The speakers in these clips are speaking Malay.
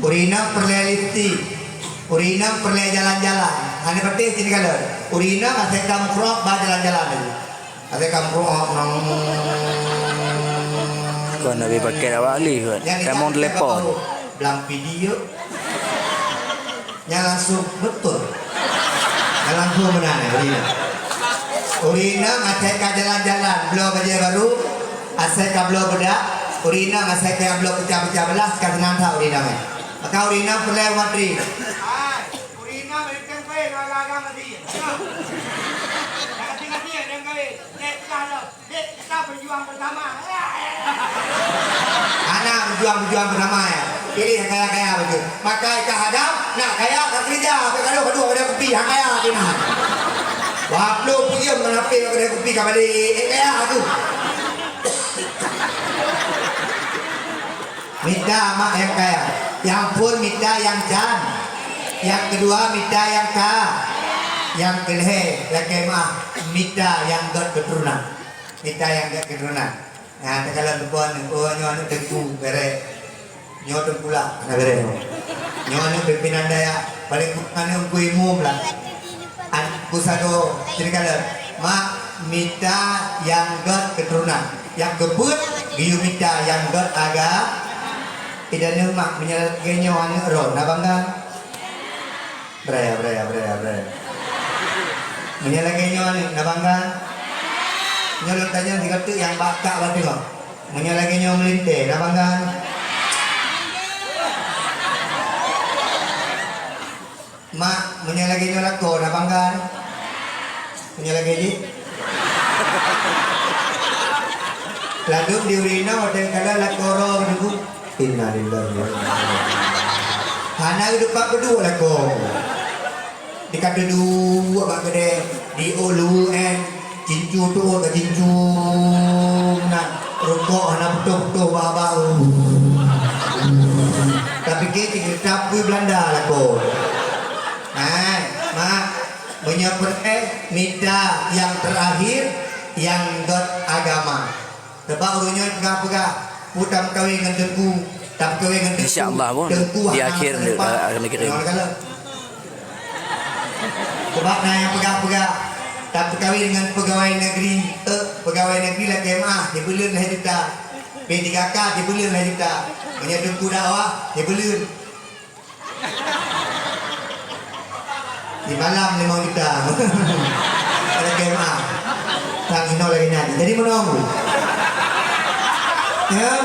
Urina perlu lifting, urina perlu jalan-jalan. Ane penting sini kalau urina kasih kamprok bah jalan-jalan aja. Kasih kamprok nang. Kau nabi pakai awak li kan? Kamu telepon. Belang video. Nya langsung betul. Nya langsung benar urina. Urina kasih ke jalan-jalan, belum kerja baru, kasih ke belum bedak. Urina kasih ke belum pecah-pecah belah, sekarang nanti urina mah. Maka urina perlu matri. Urina berikan kue agak-agak mati. Nanti ada kue. Dek kalau dek kita berjuang bersama. Anak berjuang bersama ya. Ini yang kaya-kaya begitu. Maka kita hadap, nak kaya tak kerja. Kalau kedua ada kopi, yang kaya di mana? Wah, belum pergi menapi ada kopi kembali. Kaya tu. Minta mak yang kaya. Yang pun minta yang jan. Yang kedua minta yang ka. Yang kelih yang kemah minta yang dot keturunan. Minta yang dot keturunan. Nah, kalau tuan oh nyonya teku bere. Nyonya pula na bere. Nyonya pimpinan daya paling bukan ku imum lah. Aku satu kalau mak minta yang dot keturunan. Yang kebut biu minta yang dot agak tidak nyemak menyalahkan nyawa ron, abang kan? Beraya. Menyalahkan nyawa abang kan? Nyolot tanya dikata yang bakak berarti kok. Menyalahkan nyawa melintir, abang kan? Mak menyalahkan nyawa lakon, abang kan? Menyalahkan ni? Lagu di urina ada kala lakoro berdua. Innalillahi wa inna ilaihi. Hana hidup pak kedua lah kau. Dikata dua pak kedai di ulu cincu tu ke cincu nak rokok hana betul bau. Tapi kita tapi Belanda lah kau. Mak menyebut minta yang terakhir yang dot agama. Sebab urunya pegah-pegah. Putam kawin dengan tengku, tak kawin dengan tengku. InsyaAllah pun di akhir akan dikirim. Sebab nak yang pegah-pegah, tak kawin dengan pegawai negeri, pegawai negeri lah kemah, dia belum lah juta. P3K dia belum lah juta. Banyak tengku dakwah, dia belum. Di malam 5 juta. Ada kemah. Tak hino lagi nanti. Jadi menunggu. Ya,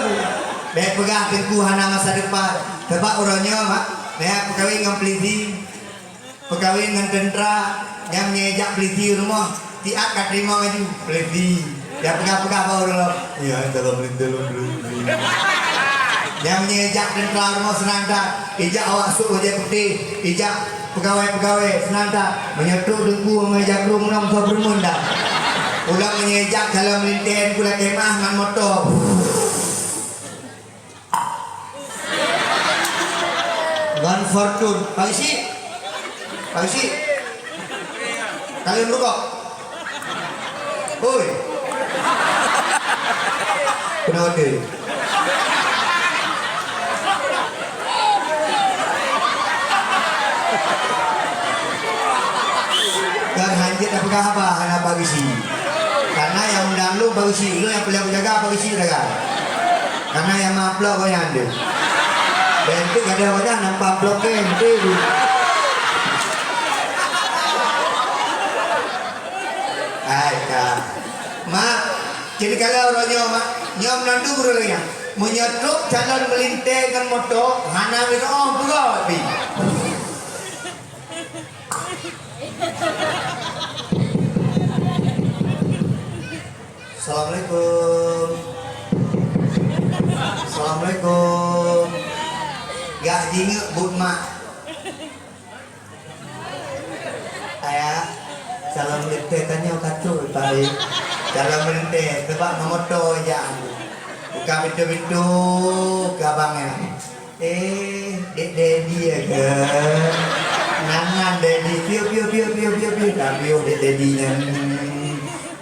dia pegang tengku hana masa depan. Sebab orangnya mak, dia perkahwin dengan polisi, perkahwin dengan tentera, yang menyejak polisi rumah, tiap kat terima maju polisi. Dia pegang-pegang bawa orang. Ya, dalam polisi. Yang menyejak tentera rumah senang tak, ijak awak suruh je putih, ijak pegawai-pegawai senang tak, menyetuk tengku mengejak rumah muka bermun tak. Ulang menyejak kalau melintir pula kemah dengan motor. One fortune, Pak Isi, kalian rokok, oi, kenapa tu? Kan hanjit apa kah apa, hana Pak Isi, karena yang undang lu Pak Isi, lu yang perlu jaga Pak Isi jaga, karena yang maaflah kau yang ada. Bentuk ada wajah nampak blok ente tu. Mak, jadi kalau orangnya mak, nyom nandu berulangnya, menyetruk jalan melintir dengan motor, hana wiroh pula bi. Assalamualaikum. Assalamualaikum. Gak jinguk but mak. Ayah, salam melintir tanya kacau baik. Salam melintir sebab motor je. Buka pintu-pintu ke abangnya. Dek daddy ya ke? Nangan daddy, piu. Tapi dek daddy-nya.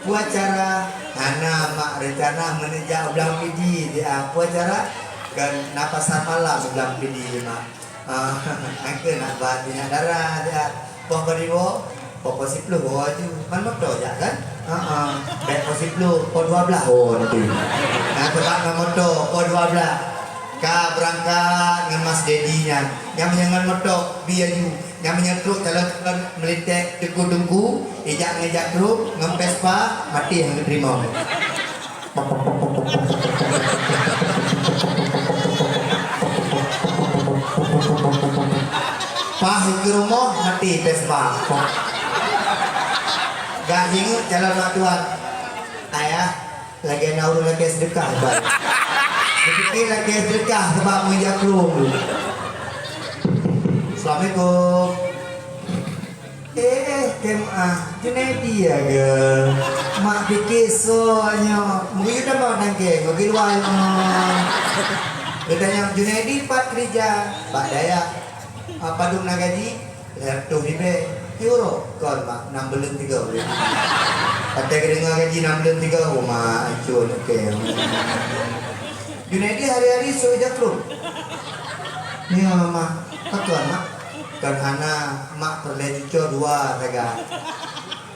Buat cara Hana mak rencana menejak belang biji dia apa cara kan napasan malam bilang pidi mak angke nak buat minyak darah dia pokok ribu pokok 10 aja kan motor ya kan baik pokok 10 pokok 12 oh nanti nah tebak dengan motor pokok 12 ka berangkat dengan mas dedinya yang menyangan motor biar you yang menyetruk kalau melitek tunggu ejak truk ngempes pa mati yang diterima pah ke rumah mati Vespa gak ingat jalan mak tuan ayah lagi nauru lagi sedekah berpikir lagi sedekah sebab menginjak rum Assalamualaikum Junaidi ya ke mak fikir soalnya mungkin udah mau nangke bagi luar katanya Junaidi Pak kerja Pak Daya padung na gaji tuh hibe euro kon mak 6 bulan 3 kata kena gaji 6 bulan 3 rumah acun oke Junaidi hari-hari so jakrum ni mama katuan mak kan anak mak perlejo 2 raga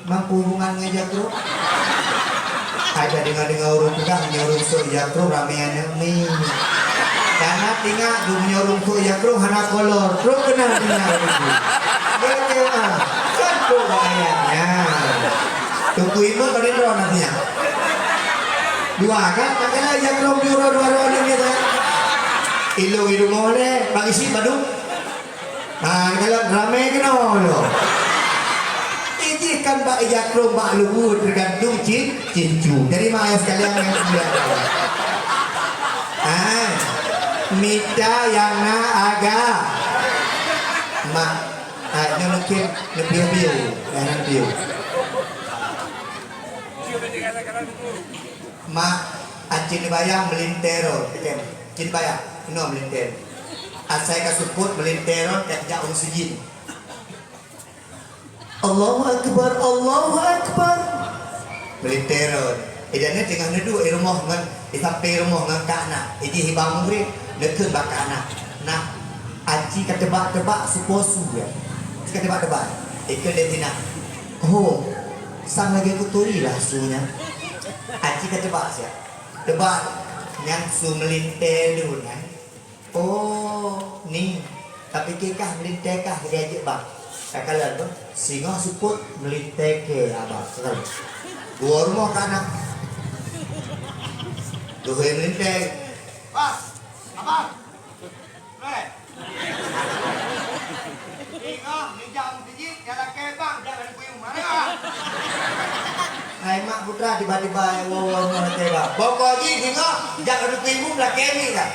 mampu hubungan ngajakrum ada dengar urut pegang nyorong so jakrum ramean ni karena tinggal dunia rumput ya kru hana kolor kru kenal dunia rumput dia kan kru ayahnya tunggu ibu kali roh nantinya 2 kan makanya ya kru biuro 2 roh gitu ilu boleh pagi sih badung nah kalau ramai kena lo ini kan pak ya kru pak luhur tergantung cincu dari mana sekalian yang dia Mita yang na aga mak nyolokin lebih jangan biu mak acin bayang melintero cin bayang no melinter asai kasuput melintero tak jauh sejin Allahu Akbar melintero idane tengah nedu rumah ngan isape rumah ngan kana iji hibang murid dekeun bakana nah aji katebak-tebak suposu ya katebak-tebak ikut detina oh sang lagi kuturi lah sunya aji katebak sia tebak yang su melintel dulu kan oh ni tapi kekah melintel kah gajek bang kakalan tu singa suput melintel ke abang sekali 2 rumah kana 2 melintel pas abang Hai mak putra tiba-tiba wow tega. Pokoknya tengok jangan ada kuimu lah kemi kan.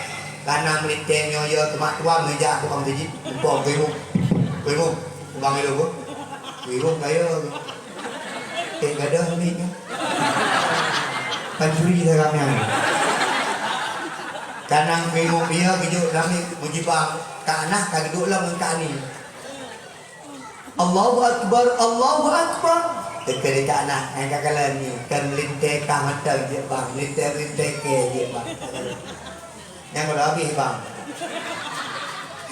Karena melinteng nyoyo temak tua meja tukang tiji. Pok kuimu bang itu bu. Kuimu kayo. Enggak ada ni. Pancuri kita kami. Karena kuimu dia gijuk kami mujibang kanah kagiduk lah mengkani. Allahu Akbar. Dekat anak yang kakalan ni kan melintek kah mata je bang melintek ke je bang yang kalau habis bang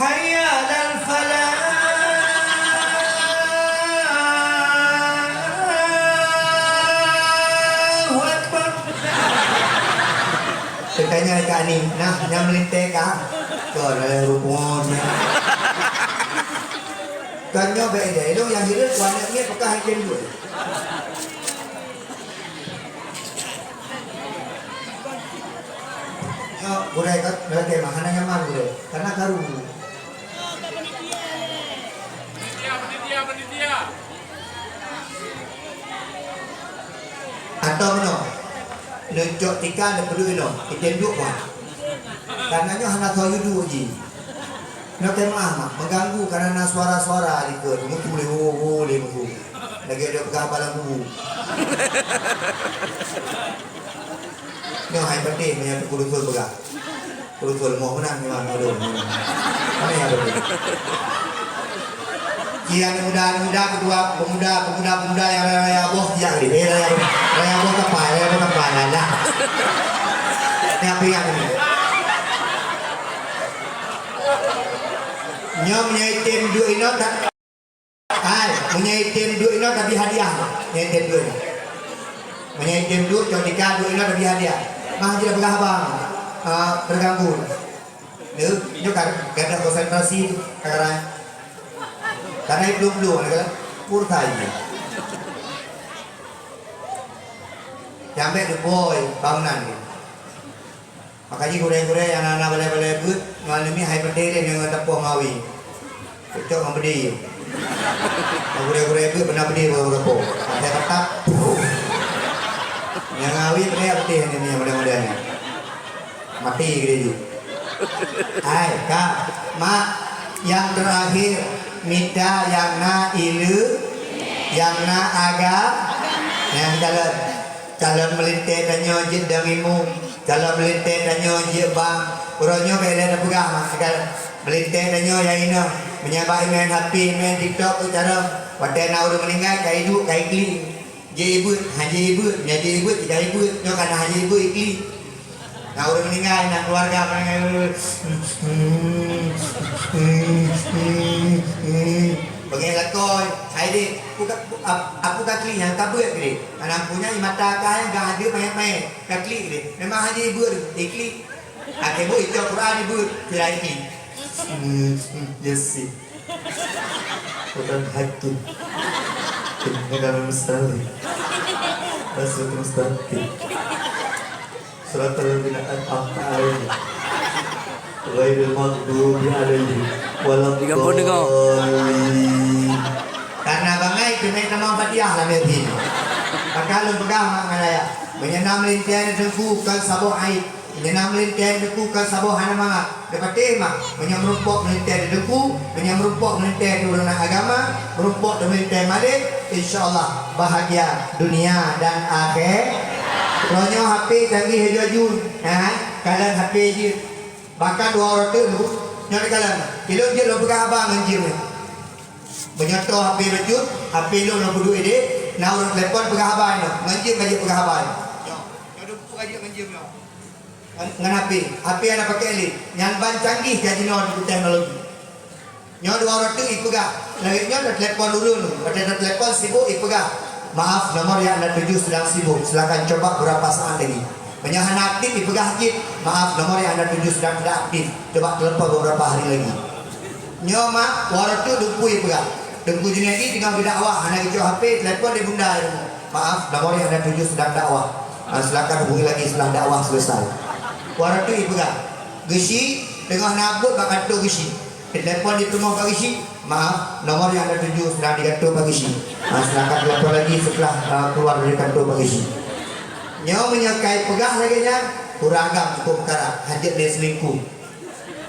hayya al falah Allahu Akbar katanya dekat ni nah yang melintek kah kau ada rupunnya kan nyo beda itu yang hidup wanitanya apakah hakim dulu nyo boleh kan lagi mahana nyaman boleh karena karu penitia atau no nunjuk tika ada perlu no itenduk mah karena nyo hana tahu yudu ji nak maaf mengganggu karena suara-suara ikut mungkin boleh lagi ada kegabalan bubu ni hai penting punya kurutul pegang kurutul mau menang memang aduh mana yang ada yang muda kedua pemuda yang raya boh yang di raya boh tepai lah ni apa yang ni Nyo menyaitim duit ino tak. Menyaitim duit ino tapi hadiah. Menyaitim duit. Menyaitim duit jodikan duit ino tapi hadiah. Mah tidak pegah bang. Terganggu. Nyo kan ada konsentrasi karena itu belum kan purta ini. Sampai tu boy bangunan ni. Makanya gure-gure yang anak boleh but mengalami hypertension dengan tepung ngawi. Itu orang berdiri. Gure-gure but benar berdiri berapa? Ada tetap. Yang ngawi benar berdiri ni mudah-mudahan. Mati gitu. Hai kak, mak yang terakhir minta yang na ilu, yang na agak, yang calon melintir dan nyojit damimu, calon melintir dan nyojit bang, uronyo bela dah pegang, melintir dan nyojit yang ini, menyabai main HP, main TikTok, cara, wadah nak udah meninggal, kai hidup, kai klik, je ibu, haji ibu, jadi ibu, tidak ibu, nyo kan haji ibu ikli. Nah udah meninggal, nak keluarga Bagi lakon, hai dek, aku kaki yang tabut gede. Anak punya mata kaya gak ada main-main, kaki gede. Memang aja ibu ikli. Akhir ibu itu Quran ibu tidak ikli. Yes sih. Bukan hakim. Negara mustahil. Rasul mustahil. Surat al-Bina al-Ahmad Ghairil maghdubi alaihim waladdallin. Karena bangai kena nama Fatihah lah nanti. Kalau pegang mengalaya menyenam lintian dengku ke sabuh aib, menyenam lintian dengku ke sabuh hana dapat tema menyamrumpok lintian dengku, menyamrumpok lintian urang agama, merumpok lintian malik, insyaallah bahagia dunia dan akhir. Ronyo HP canggih hejujun, kalian HP je. Bahkan 2 orang tu nyari kalian. Kilo je lo pegang abang anjir ni. Menyoto HP bejut, HP lo berdua dia. Nak orang telefon pegang abang ni. Anjir kaji pegang abang. Yo duk kaji anjir lo. Dengan HP yang pakai ni. Yang ban canggih jadi non teknologi. Nyo 2 orang tu ipegang. Lagi nyo dah telefon dulu tu. Pada telefon sibuk ipegang. Maaf, nomor yang anda tuju sedang sibuk. Silakan coba beberapa saat lagi. Penyahan aktif dipegang hakit. Maaf, nomor yang anda tuju sedang tidak aktif. Coba telepon beberapa hari lagi. Nyoma, orang tu dumpu dipegang. Dumpu Junaidi tinggal berdakwah. Anak hijau HP, telepon di bunda. Maaf, nomor yang anda tuju sedang dakwah. Silakan hubungi lagi setelah dakwah selesai. Orang tu dipegang. Gesi, tengah nabut bakal tu gesi. Telepon di rumah Pak Gesi. Maaf, nomor yang anda tuju sedang di kantor Pak Gesi. Silakan telepon lagi setelah keluar dari kantor Pak Gesi. Nyawa menyekai pegah lagi nya, uragam cukup perkara, hajat dia selingkuh.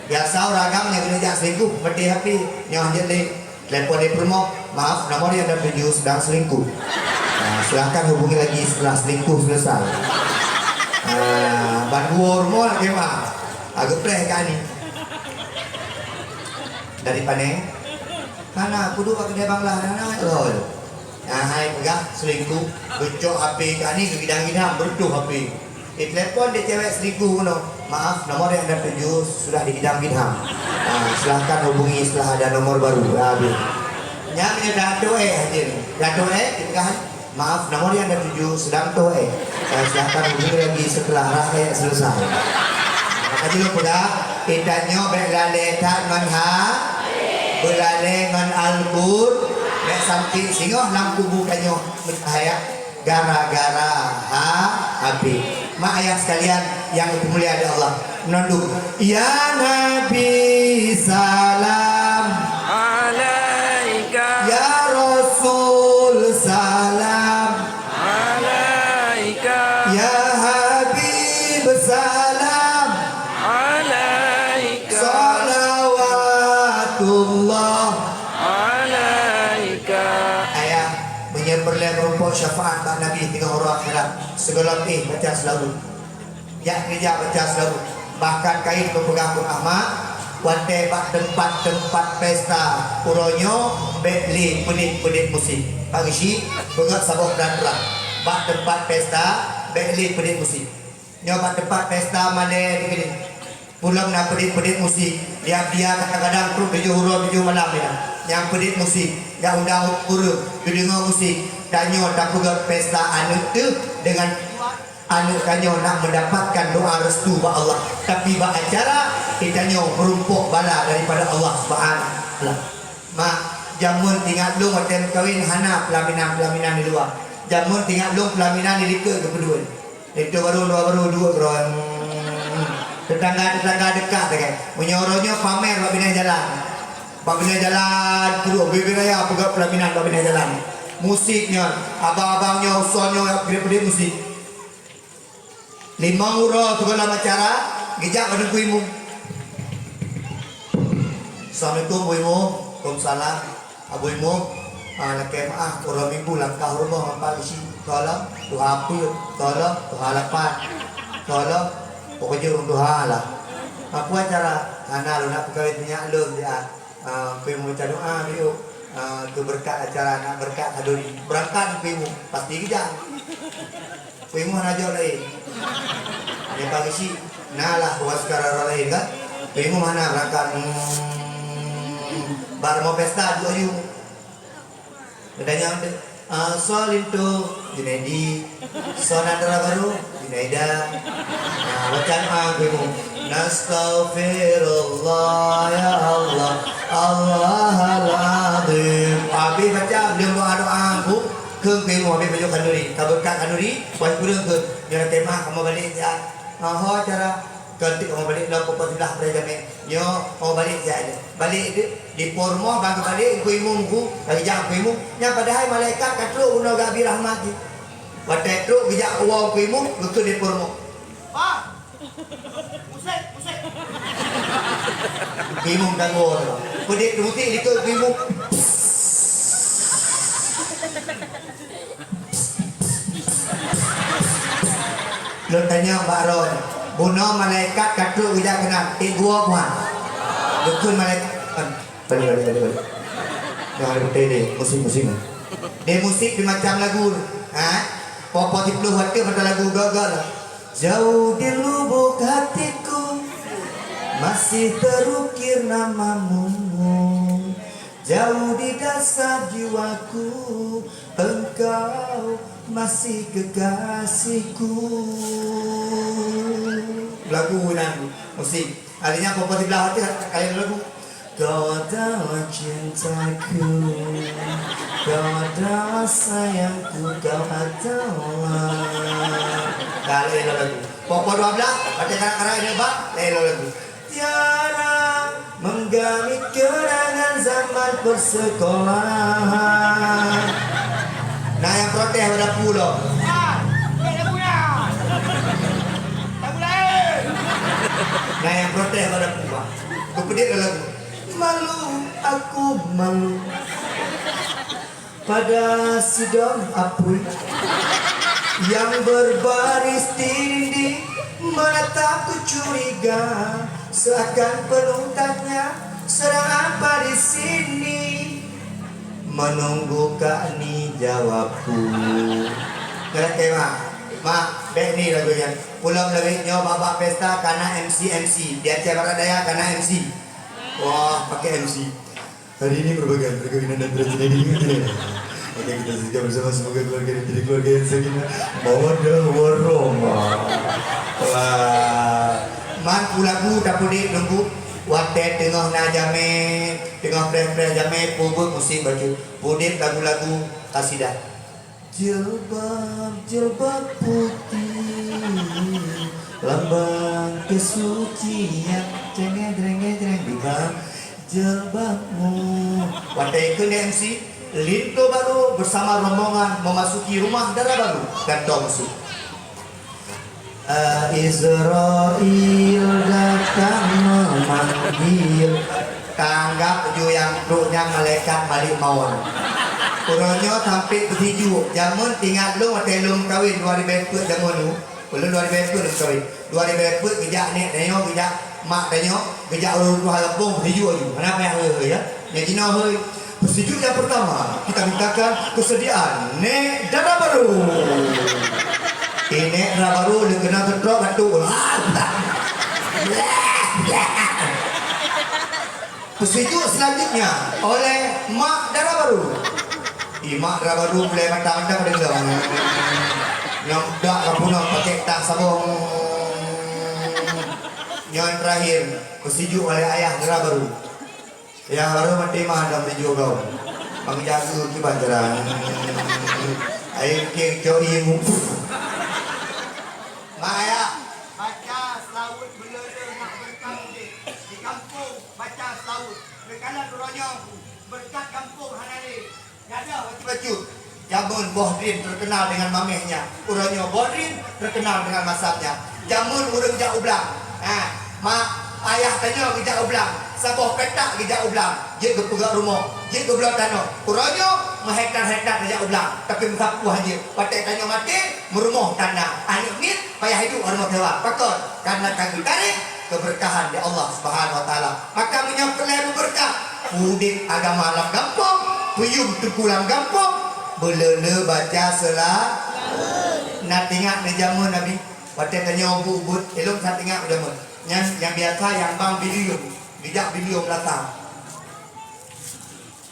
Biasa uragam yang kena selingkuh, berarti HP, nyawa hajat dia telepon di rumah. Maaf, nomor yang anda tuju sedang selingkuh. Silakan hubungi lagi setelah selingkuh selesai. Banduor mo lagi mah, agak pleh kan ni. Dari Paneng, mana aku dua kedai banglah nana loh. Hai pegang selingkuh, becok HP kan ni gidang-gidang berduh HP. Telepon dia cewek selingkuh no. Maaf, nomor yang anda tuju sudah digidang-gidang. Silahkan hubungi setelah ada nomor baru. Habis. Nyamnya dato hadir. Dato dipegang. Maaf, nomor yang anda tuju sedang toe. Silahkan hubungi lagi setelah rakyat selesai. Makanya lu pegang. Kitanya berlale tak manha, berlale ngan al-qur, mek samping singoh lampu bukannya bercahaya gara-gara api. Mak ayah sekalian yang dimuliakan Allah, menunduk. Ya Nabi salam alaika, ya Rasul salam alaika, ya Habib salam. Berlian merumpuk syafaat tak Nabi tiga orang akhirat. Segala baca selalu. Ya kerja baca selalu. Bahkan kain berpegang pun Ahmad. Wante bak tempat pesta uronyo betli pedit musik. Pagi begat sabok dan berat. Bak tempat pesta betli pedit musik. Nyo bak tempat pesta mana dikini. Pulang nak pedit musik. Dia kadang-kadang perlu 7 huruf 7 malam ya. Yang pedit musik, yang undang huruf, dengar musik, tanyo tak pegat pesta anu tu dengan anu tanyo nak mendapatkan doa restu ba Allah. Tapi ba acara tanyo merumpuk bala daripada Allah Subhanahu. Mak jamun tinggal lu macam kawin hana pelaminan di luar. Jamun tinggal lu pelaminan di ke kedua. Itu baru dua tetangga dekat kan. Menyoronya pamer bab bina jalan. Bab bina jalan terus bebe raya pegat pelaminan bab bina jalan. Musiknya, abang-abangnya, usulnya gede-gede musik. 5 huruf segala acara, gejak pada kuimu. Assalamualaikum Bu Imu. Waalaikumsalam. Abu Imu, nak maaf orang minggu langkah rumah apa isi. Tolong doa apa? Tolong doa lapan. Tolong pokoknya doa lah. Apa acara? Anak lu nak pegawai minyak lu dia. Kuimu baca doa dia. Ke berkat acara nak berkat aduri. Berangkat kuimu pasti kejang. Kuimu raja lain. Dia pagi si, nalah buat sekarang lain kan? Kuimu mana berangkat? Bar mau pesta dua you. Katanya Solinto Junaidi, Sonandra baru Junaida. Bacaan aku Nastaghfirullah ya Allah, Allahal-Azim. Abi baca dia doa aku ke kemu abi baju kanuri, taberkat kanuri, buat kurang ke jangan tema kamu balik ya. Cara ganti kamu balik dalam populasi berjamai. Yo mau balik saja. Balik di pormo bagi balik kuimu lagi jangan kuimu. Yang padahal malaikat katru uno gabi rahmati. Watai tru gejak uang kuimu ke di pormo. Pak. Musik. Kuimu tangguh. Pedik muti itu kuimu. Lo tanya Mbak Ron. Bunuh malaikat katru gejak kena. Gua puan. Dukun malaikat. Balik. Jangan berhenti deh, musik. Dia musik di macam lagu. Popo tiplu hati pada lagu gagal. Jauh di lubuk hatiku masih terukir namamu. Jauh di dasar jiwaku engkau masih kekasihku. Lagu dan musik. Artinya popo tiplu hati kalian lagu. Kau adalah cintaku, kau adalah sayangku, kau adalah. Kalau ini lagu, Popo 12, baca karak-karak ini bang, lelo lagu. Tiada menggali kenangan zaman persekolahan. Nah yang protes pada pulau. Nah yang protes pada pulau. Kemudian lagu. Malu, aku malu pada sidang apui yang berbaris di dinding menatapku curiga seakan penuntutnya sedang apa di sini menunggu kani jawabku. Kira mak ni lagunya pulang lebih nyoba babak pesta karena MC dia acara daya karena MC. Wah, pakai MC. Hari ini berbagai perkawinan dan tragedi ini. Oke, kita saksikan bersama semoga keluarga dan jadi keluarga yang sakinah mawaddah warahmah. Man lagu dapudik nunggu watet tengah najame, tengah pre jame pubut musik baju. Pudit lagu-lagu kasidah. Jilbab putih lambang kesucian jreng di bawah jilbabmu. Watai ke MC Linto baru bersama rombongan memasuki rumah darah baru dan musik. Israel datang memanggil tanggap ju yang duknya malaikat balik mawar. Kurangnya sampai ketujuh jamun tinggal lu watai lu kawin 2000 jamun lu. Belum 2000 kawin. 2000 kejak nek tengok kejak mak tengok kejak urut halapung ketujuh aja. Kenapa yang ya? Yang Cina heuy. Persetujuan yang pertama kita mintakan kesediaan nek darah baru. Ini darah baru dia kena ketrok batuk. Pesejuk selanjutnya oleh Mak Dara Baru. Mak Dara Baru boleh mantap-mantap dia. Yang dak kapuna pakai tak sabung. Yang terakhir pesejuk oleh Ayah Dara Baru. Yang baru mati mah dalam pesejuk kau. Bang jaga kibat terang. Air kek jauh imu. Maya baca selawut belada nak berkah di kampung baca selawut berkalan ronyong berkat kampung hanale ada baju jamun Bohdrin terkenal dengan mamehnya uronyo Bohdrin terkenal dengan masabnya jamun urang jak ublang mak ayah tanya ke jak ublang saboh petak ke jak ublang je ke pegak rumah je ke belah tanah uronyo mehektar-hektar jak ublang tapi mengaku aja patek tanya mati merumah tanah anik mit payah hidup orang mewah pakon karena kami tarik keberkahan di Allah Subhanahu wa taala maka menyempelai berkah udik agama alam gampang puyum tukulam gampang belele baca salat nak tengok na jamu Nabi patek tanya ubud elok nak tengok jamu yang biasa yang bang bilium bijak bilium latang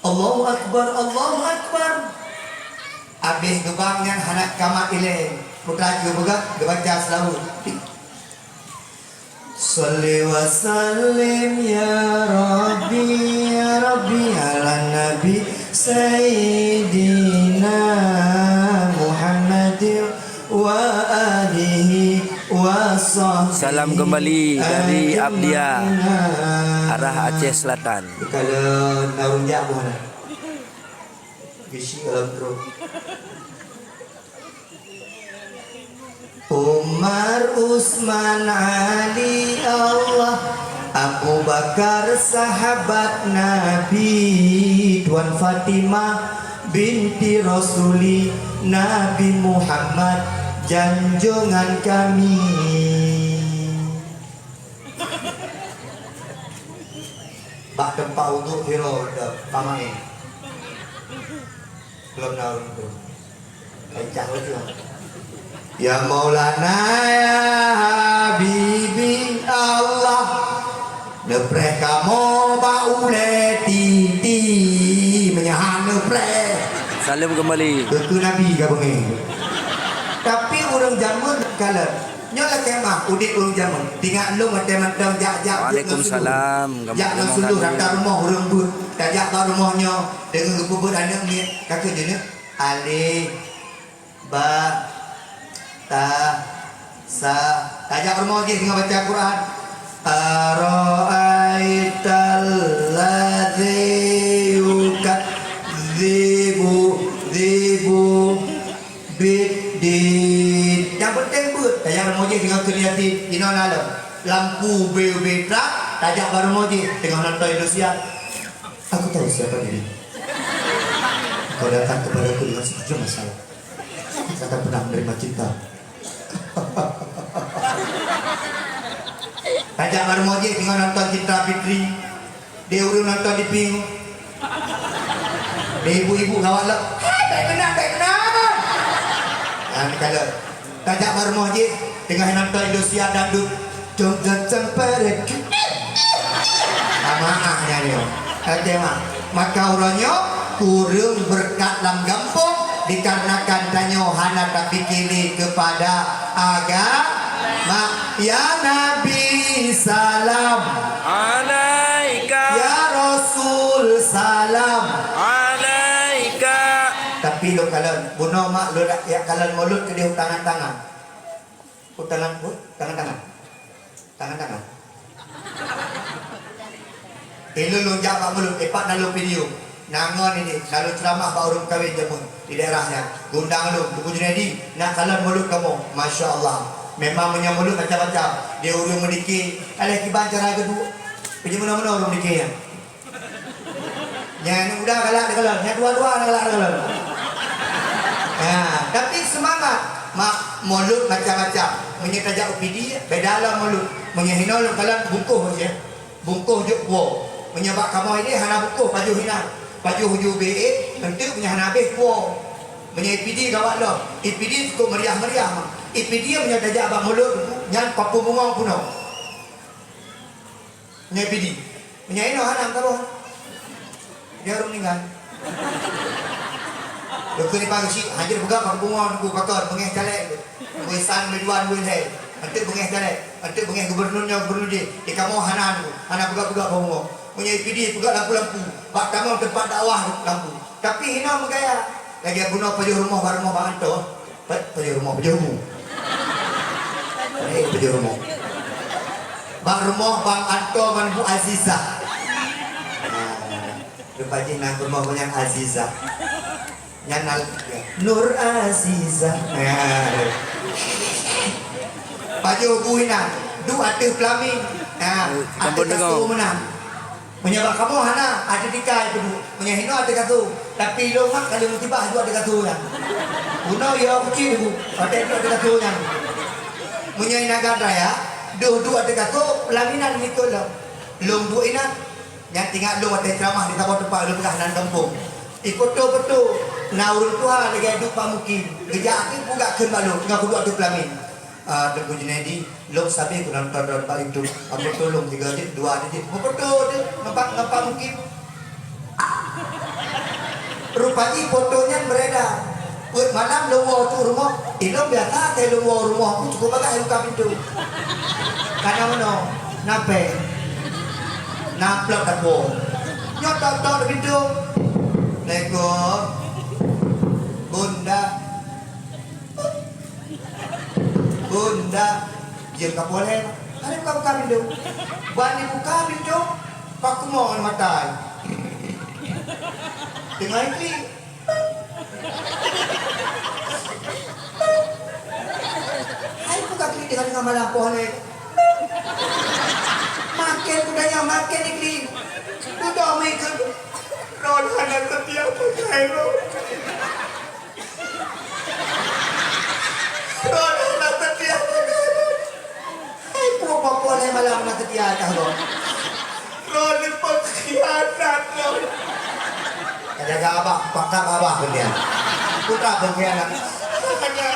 Allahu Akbar Allahu Akbar habis gebangnya anak kamak ile putra juga baca selalu Salli wa sallim ya Rabbi ala Nabi Sayyidina Muhammad wa alihi wa sahbihi. Salam kembali dari Abdia arah Aceh Selatan. Kalau naung jak mana? Bisi kalau terus. Umar, Usman, Ali, Allah, Abu Bakar sahabat Nabi, Tuan Fatimah binti Rasuli Nabi Muhammad janjungan kami. Pak tempat untuk hero dah pamai. Belum naun tu. Kencang lagi. Ya Maulana ya Habibi Allah nepreh kamu baule titi menyahan nepreh Salam kembali. itu Nabi gabungi tapi orang zaman kalau nyola kemah udik orang zaman tinggal lu macam-macam jak Waalaikumsalam. jak nang suluh rata rumah orang bud tajak ke rumahnya dengan kubur anak ni kata jenis alif ba ta sa tajak rumah lagi tengah baca Quran ara'aital ladzi yukadzibu bid yang penting buat tajak rumah lagi tengah kreatif ino nalo lampu betra tajak baru lagi tengah nonton Indonesia aku tahu siapa diri kau datang kepadaku dengan sejumlah masalah kata pernah menerima cinta Tajak baru mau je tengok nonton Citra Fitri. Dia urung nonton di Ping. Dia ibu-ibu kawat lah. Tak kenal. Kalau tajak baru mau je tengah nonton Indonesia dangdut. Jom perek. Maafnya dia. Tengok. Maka orangnya kurang berkat dalam gampung dikarenakan tanya hana tapi kini kepada agama ya Nabi salam alaika ya Rasul salam alaika tapi lo kalau bunuh mak lo ya kalau mulut ke dia tangan-tangan tangan-tangan Ilo lo jawab mulut epak nalo video nangon ini lalu ceramah pak urung kawin jamun di daerahnya gundang lu buku Junedi nak kalan mulut kamu Masya Allah memang punya mulut macam-macam dia urung mediki ada kiban cara kedua punya mana-mana urung mediki ya yang udah galak dia kalan yang dua-dua galak dia kalan tapi semangat mak mulut macam-macam menyetajak UPD beda lah mulut menyehina lu kalan bungkuh je bungkuh je kuah menyebab kamu ini hana bungkuh baju hina baju hujung BA nanti punya habis kuah punya IPD gawat lo IPD cukup meriah-meriah IPD punya dajak abang mulut yang papu bunga puno punya IPD Menyanyi no hanam tahu. Dia orang meninggal. Dokter ni pagi si hajar buka panggungan ku pakar bengeh calek. Buisan Ridwan Wilhe. Ante bengeh calek, ante bengeh gubernurnya gubernur dia. Di kamu hanan buka panggungan. Menyanyi PD buka lampu-lampu. Bak kamu tempat dakwah lampu. Tapi hina megaya. Lagi guna pajak rumah bang Anto. Pajak rumah. Pajak rumah. Bang rumah bang Anto man Bu Aziza. Rupanya nak rumah banyak Aziza. Nyanal Nur Aziza. Pajak buina. Du ada pelamin. Ada kasut menang. Menyebab kamu hana ada dikai tu. Menyahino ada kasut. Tapi lo mak kalau tiba ada kasut yang. Uno ya kecil tu. Ada kasut yang. Menyahinakan raya. Dua ada kasut pelaminan itu lo. Long dua ina. Yang tinggal lo ada ceramah di tempat lo pernah nan kampung. Betul. Naurun Tuhan lagi hidup pamukin. Kerja aku buka ke malu. Tengah kudu ada pelamin. Tengku Junaidi, lo sabi ko nang tadon pa itu. Ako tulong 3 dit, 2 dit. Betul dia, nampak mungkin. Rupanya fotonya beredar. Malam lo mau tu rumah, ilong biasa teh lo mau rumah. Aku cukup bagai luka pintu. Karena mana? Nape? Naplok kat bo. Nyotok pintu. Lego. Bunda, dia tak boleh. Ada buka pintu. Bani buka pintu. Pak mau matai. Tengah ini. Hai buka pintu dengan malam boleh. Makan budaya makan ini. Udah makan. Ron anak setiap pakai lo. Ron anak setiap pakai lo. Hai papa boleh malam nak setiap tahu. Ron ni pengkhianat lo. Jaga abah, pakak abah dia. Putra pengkhianat. Hanya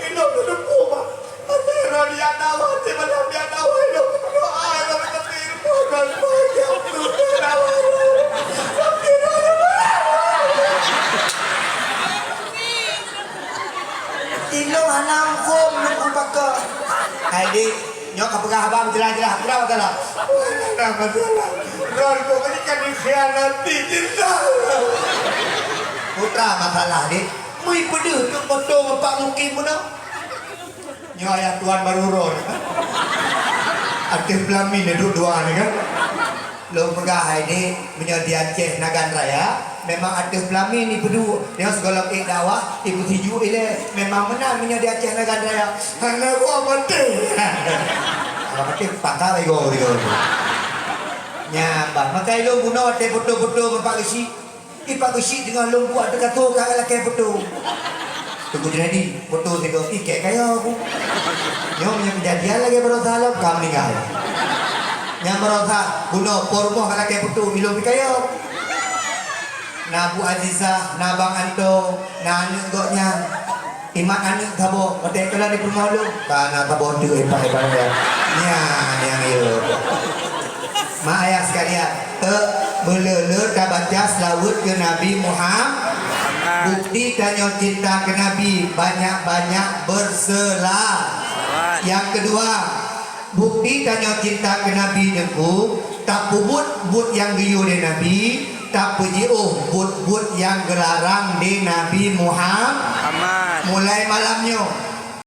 ini duduk rumah. Tapi Ron dia tahu, malam dia tahu lo. Doa lo tapi Ron banyak tu tahu. Ilo hanam kom nak pakak. Adik, nyok apakah abang jelas-jelas kenapa salah? Kenapa salah? Ron kau ni kan dikhianati cinta. Putra masalah dik. Mui pedih tu foto bapak mungkin pun nak. Nyok ayah tuan baru Ron. Aktif pelamin dua ni kan. Lo pegah ini menjadi Aceh Nagan Raya. Memang ada pelamin ni berdua. Yang segala dakwah ibu hiju ile memang benar menjadi Aceh Nagan Raya. Hanya gua penting. Kalau penting pakar lagi gua. Nyambah. Maka lo guna ada foto-foto bapak kesi. Ipak kesi dengan lo buat dekat tu kalau kayak foto. Tunggu jadi foto tiga tiket kayak aku. Nyom yang kejadian lagi berusaha kami meninggal. Yang berusaha guna pormoh kalau kayak foto ilmu kayak. Na Bu Aziza, na Bang Anto, na anu goknya. Imak anu tabo, otek kala di permolu. Kana tabo tu ipak ya. Nya yang itu. Ma ayah sekalian, belele ka baca selawat ke Nabi Muhammad. Bukti tanya cinta ke Nabi, banyak-banyak berselawat. Yang kedua, bukti tanya cinta ke Nabi deku, tak but yang giyu di Nabi. Tak puji but yang gelarang di Nabi Muhammad. Mulai malamnya